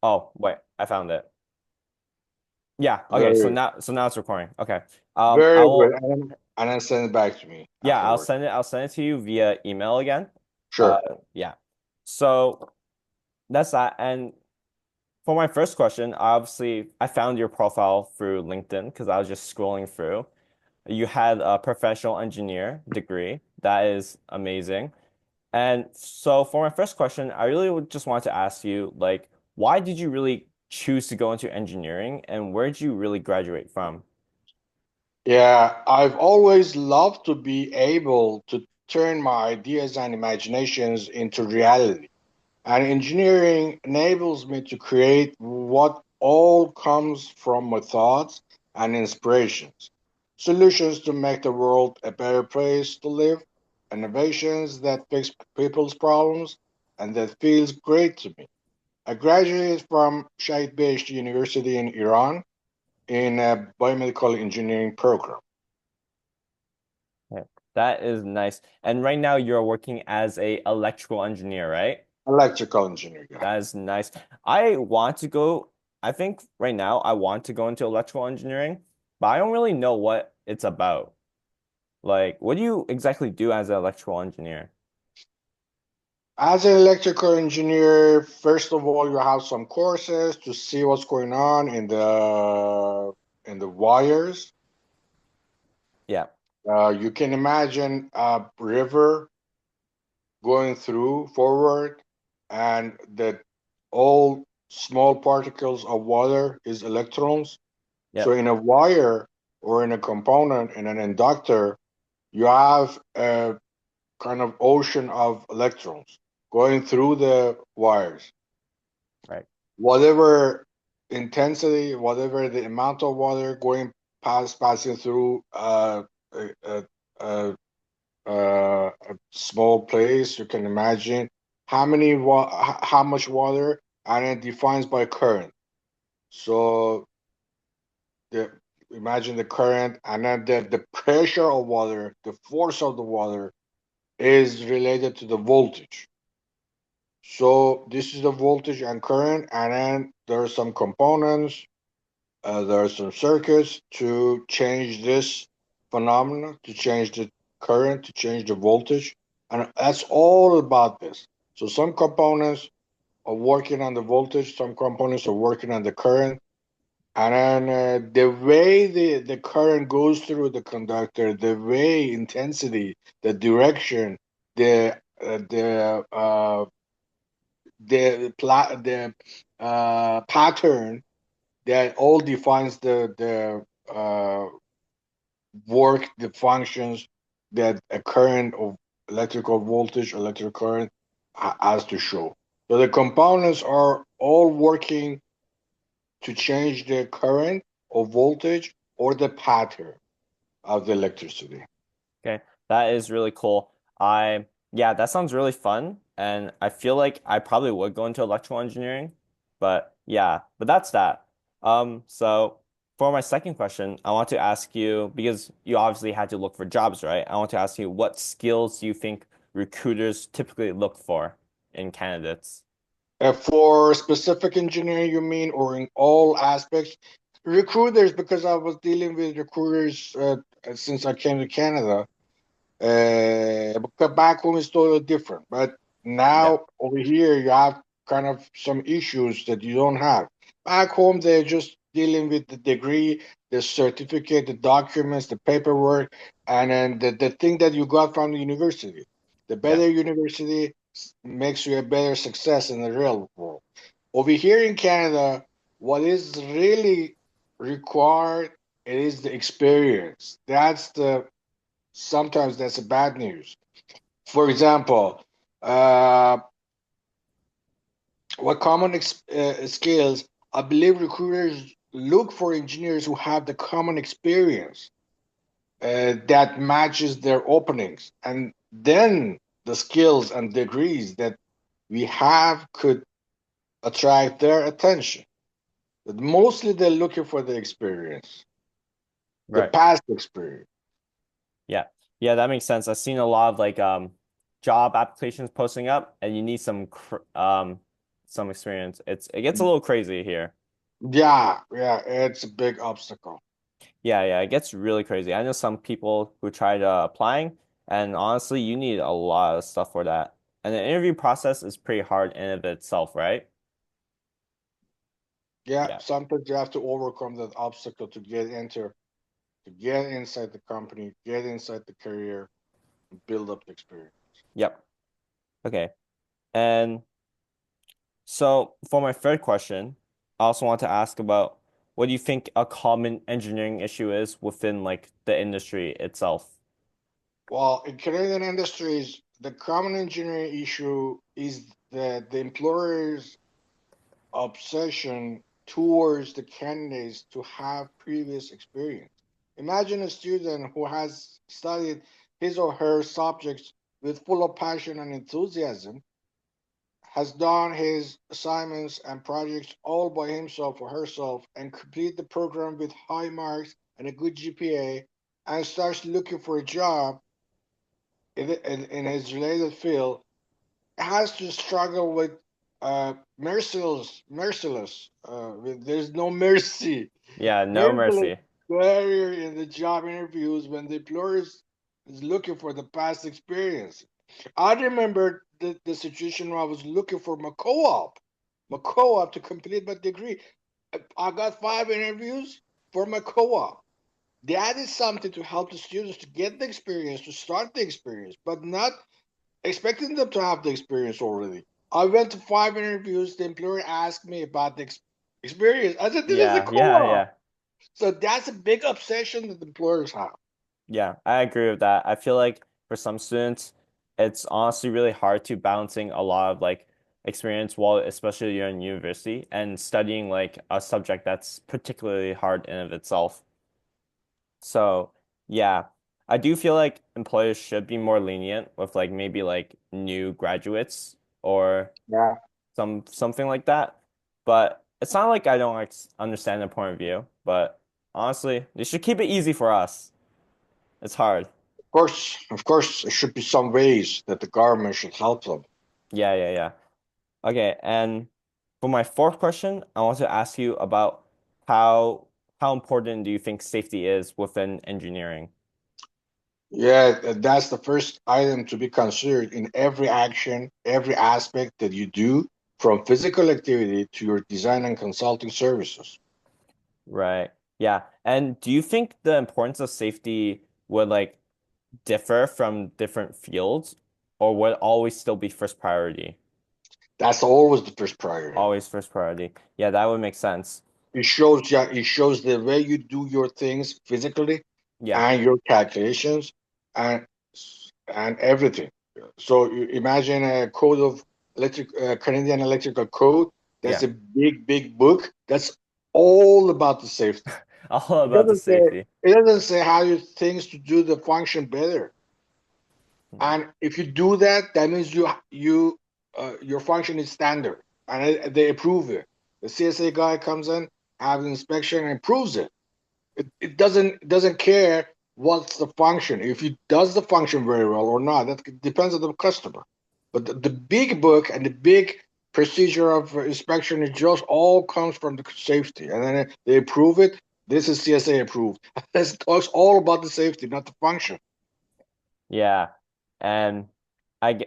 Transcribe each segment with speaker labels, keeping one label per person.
Speaker 1: Oh, wait, I found it. Yeah, okay, so
Speaker 2: Very,
Speaker 1: now it's recording. Okay. I
Speaker 2: very good.
Speaker 1: will
Speaker 2: And then send it back to me
Speaker 1: yeah,
Speaker 2: afterward.
Speaker 1: I'll send it to you via email again. Uh
Speaker 2: Sure.
Speaker 1: yeah. So that's that. And for my first question, I found your profile through LinkedIn because I was just scrolling through. You had a professional engineer degree. That is amazing. And so for my first question, I really would just want to ask you, like, why did you really choose to go into engineering and where did you really graduate from?
Speaker 2: Yeah, I've always loved to be able to turn my ideas and imaginations into reality. And engineering enables me to create what all comes from my thoughts and inspirations. Solutions to make the world a better place to live, innovations that fix people's problems, and that feels great to me. I graduated from Shahid Beheshti University in Iran in a biomedical engineering program.
Speaker 1: Okay. That is nice. And right now you're working as a electrical engineer, right?
Speaker 2: Electrical engineering. Yeah.
Speaker 1: That is nice. I want to go, I think right now I want to go into electrical engineering, but I don't really know what it's about. Like, what do you exactly do as an electrical engineer?
Speaker 2: As an electrical engineer, first of all, you have some courses to see what's going on in the wires.
Speaker 1: Yeah.
Speaker 2: You can imagine a river going through forward, and that all small particles of water is electrons. So
Speaker 1: Yep.
Speaker 2: in a wire or in a component in an inductor, you have a kind of ocean of electrons going through the wires.
Speaker 1: Right.
Speaker 2: Whatever intensity, whatever the amount of water passing through a, a, a, a small place, you can imagine how much water, and it defines by current. So the imagine the current, and then the pressure of water, the force of the water is related to the voltage. So this is the voltage and current, and then there are some components, there are some circuits to change this phenomena, to change the current, to change the voltage, and that's all about this. So some components are working on the voltage, some components are working on the current, and then the way the current goes through the conductor, the way intensity, the direction, the uh, the uh, the pattern that all defines the work, the functions that a current of electrical voltage, electrical current has to show. So the components are all working to change the current or voltage or the pattern of the electricity.
Speaker 1: Okay. That is really cool. Yeah, that sounds really fun. And I feel like I probably would go into electrical engineering, but yeah, but that's that. So for my second question, I want to ask you, because you obviously had to look for jobs, right? I want to ask you, what skills do you think recruiters typically look for in candidates?
Speaker 2: For specific engineering, you mean, or in all aspects? Recruiters, because I was dealing with recruiters since I came to Canada. But back home is totally different. But
Speaker 1: Yeah.
Speaker 2: now over here, you have kind of some issues that you don't have. Back home, they're just dealing with the degree, the certificate, the documents, the paperwork, and then the thing that you got from the university. The
Speaker 1: Yeah.
Speaker 2: better university makes you a better success in the real world. Over here in Canada, what is really required, it is the experience. Sometimes that's a bad news. For example, uh, what common skills? I believe recruiters look for engineers who have the common experience that matches their openings, and then the skills and degrees that we have could attract their attention. But mostly they're looking for the experience, the
Speaker 1: Right.
Speaker 2: past experience.
Speaker 1: Yeah. Yeah, that makes sense. I've seen a lot of like job applications posting up and you need some experience, it gets a little crazy here.
Speaker 2: Yeah, yeah, it's a big obstacle.
Speaker 1: Yeah, yeah, it gets really crazy. I know some people who tried applying, and honestly, you need a lot of stuff for that. And the interview process is pretty hard in of itself, right?
Speaker 2: Yeah,
Speaker 1: Yeah.
Speaker 2: sometimes you have to overcome that obstacle to get inside the company, get inside the career, and build up the experience.
Speaker 1: Yep. Okay. And so for my third question, I also want to ask about what do you think a common engineering issue is within like the industry itself?
Speaker 2: Well, in Canadian industries, the common engineering issue is that the employer's obsession towards the candidates to have previous experience. Imagine a student who has studied his or her subjects with full of passion and enthusiasm, has done his assignments and projects all by himself or herself, and complete the program with high marks and a good GPA, and starts looking for a job in his related field, has to struggle with merciless. There's no mercy,
Speaker 1: Yeah, no
Speaker 2: merciless
Speaker 1: mercy.
Speaker 2: barrier in the job interviews when the employer is looking for the past experience. I remember the situation where I was looking for my co-op to complete my degree. I got 5 interviews for my co-op. That is something to help the students to get the experience, to start the experience, but not expecting them to have the experience already. I went to 5 interviews. The employer asked me about the experience. I said, "This is a
Speaker 1: Yeah, yeah,
Speaker 2: co-op."
Speaker 1: yeah.
Speaker 2: So that's a big obsession that employers have.
Speaker 1: Yeah, I agree with that. I feel like for some students, it's honestly really hard to balancing a lot of like experience while especially you're in university and studying like a subject that's particularly hard in of itself. So yeah, I do feel like employers should be more lenient with like maybe like new graduates or
Speaker 2: Yeah,
Speaker 1: something like that. But it's not like I don't like understand their point of view, but honestly, they should keep it easy for us. It's hard.
Speaker 2: of course, there should be some ways that the government should help them.
Speaker 1: Yeah, yeah, yeah. Okay, and for my fourth question, I want to ask you about how how important do you think safety is within engineering?
Speaker 2: Yeah, that's the first item to be considered in every action, every aspect that you do, from physical activity to your design and consulting services.
Speaker 1: Right. Yeah. And do you think the importance of safety would like differ from different fields or would always still be first priority?
Speaker 2: That's always the first priority.
Speaker 1: Always first priority. Yeah, that would make sense.
Speaker 2: It shows the way you do your things physically
Speaker 1: Yeah.
Speaker 2: and your calculations and and everything. So you imagine a code of Canadian electrical code. That's
Speaker 1: Yeah.
Speaker 2: a big book. That's all about the safety.
Speaker 1: All
Speaker 2: It
Speaker 1: about the
Speaker 2: doesn't say
Speaker 1: safety.
Speaker 2: it doesn't say how you things to do the function better.
Speaker 1: Hmm.
Speaker 2: And if you do that, that means your function is standard, and they approve it. The CSA guy comes in, have an inspection, and approves it. It doesn't care what's the function. If it does the function very well or not, that depends on the customer. But the big book and the big procedure of inspection, it just all comes from the safety, and then they approve it. This is CSA approved. This talks all about the safety, not the function.
Speaker 1: Yeah. And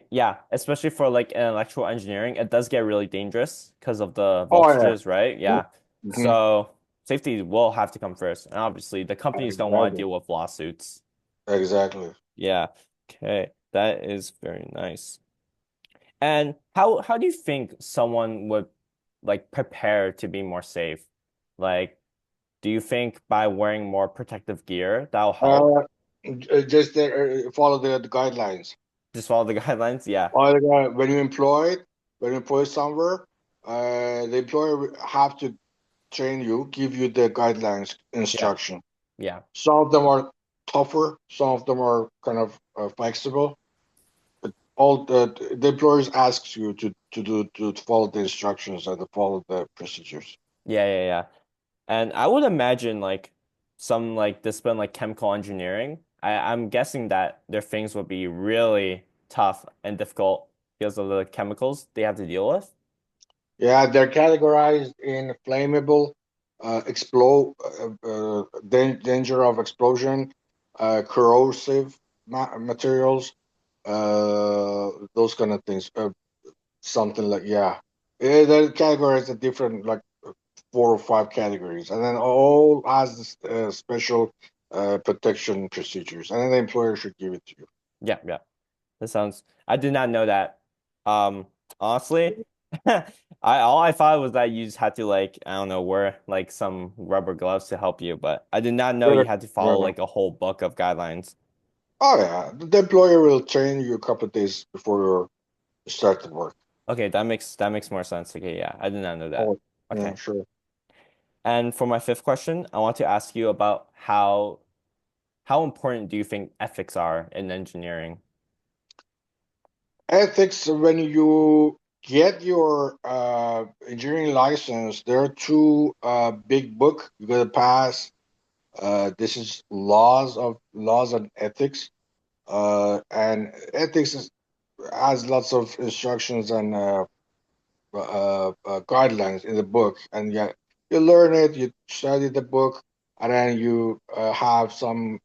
Speaker 1: yeah, especially for like an electrical engineering, it does get really dangerous because of the
Speaker 2: Oh yeah.
Speaker 1: voltages, right? Yeah.
Speaker 2: Mm-hmm.
Speaker 1: So safety will have to come first. And obviously the companies don't want to
Speaker 2: Exactly.
Speaker 1: deal with lawsuits.
Speaker 2: Exactly.
Speaker 1: Yeah. Okay. That is very nice. And how do you think someone would like prepare to be more safe? Like, do you think by wearing more protective gear that'll help?
Speaker 2: Uh, just follow the guidelines.
Speaker 1: Just follow the guidelines? Yeah.
Speaker 2: When when you employ somewhere, the employer will have to train you, give you the guidelines,
Speaker 1: Yeah.
Speaker 2: instruction.
Speaker 1: Yeah.
Speaker 2: Some of them are tougher, some of them are kind of flexible. But all the employers asks you to follow the instructions and to follow the procedures.
Speaker 1: Yeah, yeah, yeah. And I would imagine like some like discipline like chemical engineering. I'm guessing that their things would be really tough and difficult because of the chemicals they have to deal with.
Speaker 2: Yeah, they're categorized in flammable, explode, danger of explosion, corrosive materials, those kind of things. Something like yeah, they're categorized in different like 4 or 5 categories, and then all has this, special protection procedures, and then the employer should give it to you.
Speaker 1: Yeah, yeah. That sounds, I did not know that. Um, Honestly, all I thought was that you just had to like, I don't know, wear like some rubber gloves to help you, but I did not know
Speaker 2: No,
Speaker 1: you had to
Speaker 2: no,
Speaker 1: follow
Speaker 2: no.
Speaker 1: like a whole book of guidelines.
Speaker 2: Oh yeah, the employer will train you a couple of days before you start to work.
Speaker 1: Okay, that makes more sense. Okay, yeah, I did not know that.
Speaker 2: Oh, yeah,
Speaker 1: Okay.
Speaker 2: sure.
Speaker 1: And for my fifth question, I want to ask you about how important do you think ethics are in engineering?
Speaker 2: Ethics, when you get your engineering license, there are two big book you gotta pass. This is laws and ethics. And ethics has lots of instructions and guidelines in the book, and yeah, you learn it, you study the book, and then you have some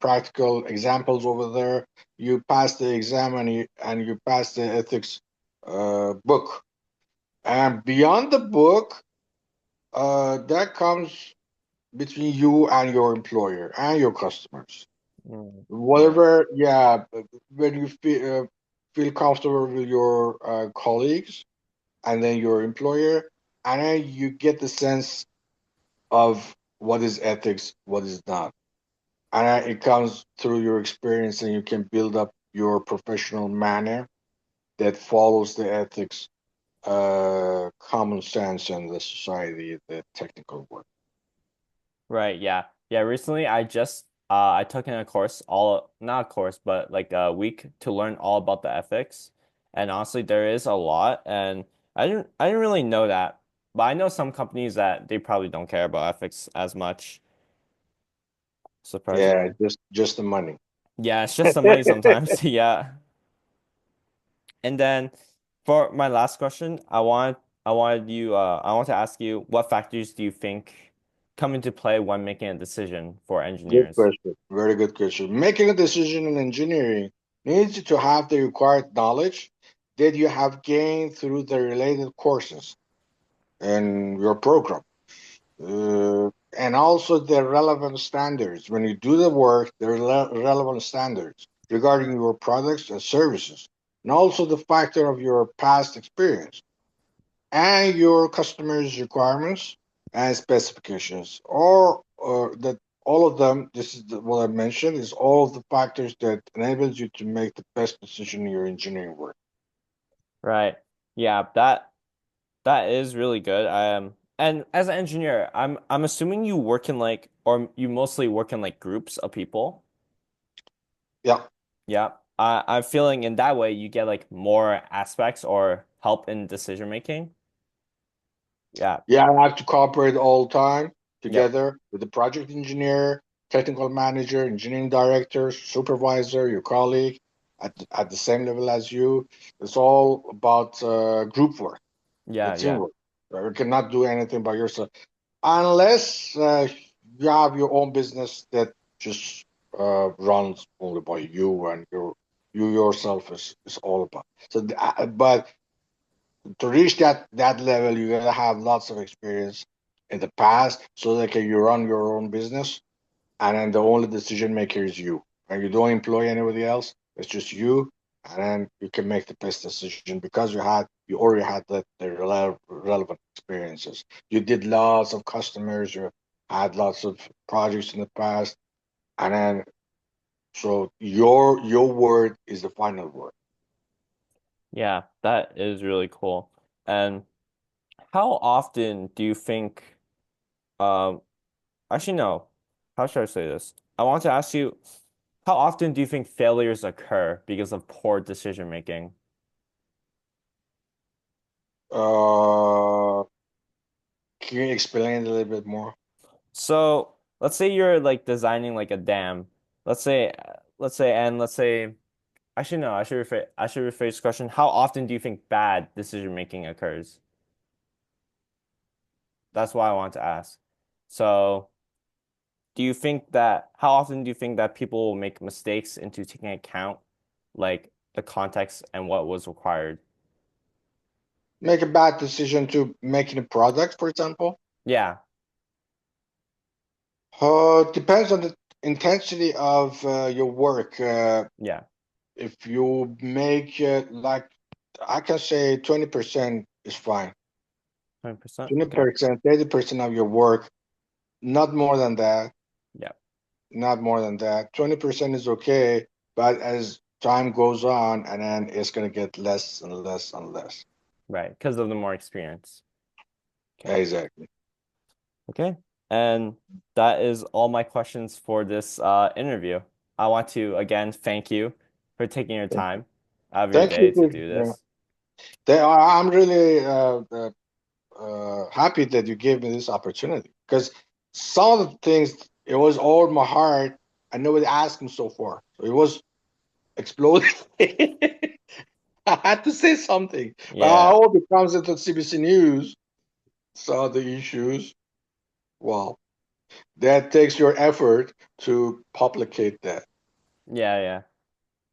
Speaker 2: practical examples over there. You pass the exam and you pass the ethics book. And beyond the book, that comes between you and your employer and your customers.
Speaker 1: Mm, yeah.
Speaker 2: Whatever, yeah, when you feel comfortable with your colleagues and then your employer, and then you get the sense of what is ethics, what is not. And it comes through your experience, and you can build up your professional manner that follows the ethics, common sense, and the society, the technical work.
Speaker 1: Right, yeah. Yeah, recently I took in a course, all not a course, but like a week to learn all about the ethics. And honestly, there is a lot, and I didn't really know that. But I know some companies that they probably don't care about ethics as much,
Speaker 2: Yeah,
Speaker 1: surprisingly.
Speaker 2: just the money.
Speaker 1: Yeah, it's just the money sometimes. Yeah. And then for my last question, I want to ask you what factors do you think come into play when making a decision for
Speaker 2: Good
Speaker 1: engineers?
Speaker 2: question. Very good question. Making a decision in engineering needs you to have the required knowledge that you have gained through the related courses in your program. And also the relevant standards. When you do the work, there are relevant standards regarding your products and services, and also the factor of your past experience and your customers' requirements and specifications, or that all of them. This is what I mentioned is all of the factors that enables you to make the best decision in your engineering work.
Speaker 1: Right. Yeah, that is really good. And as an engineer, I'm assuming you work in like or you mostly work in like groups of people.
Speaker 2: Yeah.
Speaker 1: Yeah. I'm feeling in that way you get like more aspects or help in decision making. Yeah.
Speaker 2: Yeah, I have to cooperate all the time
Speaker 1: Yep.
Speaker 2: together with the project engineer, technical manager, engineering director, supervisor, your colleague at the same level as you. It's all about group work,
Speaker 1: Yeah, yeah.
Speaker 2: teamwork. You cannot do anything by yourself unless you have your own business that just runs only by you, and you yourself is all about. So, but to reach that level, you gotta have lots of experience in the past, so that you run your own business, and then the only decision maker is you, and you don't employ anybody else. It's just you, and then you can make the best decision because you already had the relevant experiences. You did lots of customers, you had lots of projects in the past, and then so your word is the final word.
Speaker 1: Yeah, that is really cool. And how often do you think um actually no, how should I say this? I want to ask you, how often do you think failures occur because of poor decision making?
Speaker 2: Uh, can you explain a little bit more?
Speaker 1: So let's say you're like designing like a dam. Let's say, actually no, I should rephrase the question. How often do you think bad decision making occurs? That's why I want to ask. So, do you think that how often do you think that people will make mistakes into taking account like the context and what was required?
Speaker 2: Make a bad decision to making a product, for example.
Speaker 1: Yeah,
Speaker 2: Depends on the intensity of your work.
Speaker 1: yeah,
Speaker 2: If you make like I can say 20% is fine.
Speaker 1: 20%. Okay.
Speaker 2: 20%, 30% of your work, not more than that.
Speaker 1: Yeah,
Speaker 2: Not more than that. 20% is okay, but as time goes on, and then it's gonna get less and less and less.
Speaker 1: right. Because of the more experience. Okay.
Speaker 2: Exactly.
Speaker 1: Okay. And that is all my questions for this interview. I want to again thank you for taking your time out of your
Speaker 2: Thank you.
Speaker 1: day to do this.
Speaker 2: I'm really happy that you gave me this opportunity because some of the things it was all in my heart. I nobody asked me so far, so it was exploding. I had to say something. But I
Speaker 1: Yeah.
Speaker 2: hope it comes into CBC News. Saw the issues. Well, that takes your effort to publicate that.
Speaker 1: Yeah,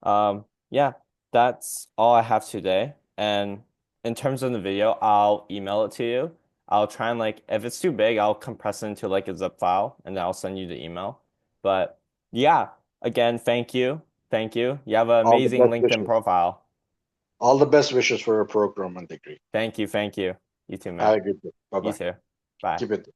Speaker 1: yeah. Yeah, that's all I have today. And in terms of the video, I'll email it to you. I'll try and like if it's too big, I'll compress it into like a zip file and then I'll send you the email. But yeah, again, thank you. Thank you. You have an
Speaker 2: All the
Speaker 1: amazing
Speaker 2: best
Speaker 1: LinkedIn
Speaker 2: wishes.
Speaker 1: profile.
Speaker 2: All the best wishes for your program and degree.
Speaker 1: Thank you. Thank you. You too, man.
Speaker 2: Have a good day. Bye
Speaker 1: You
Speaker 2: bye.
Speaker 1: too. Bye.
Speaker 2: Keep it.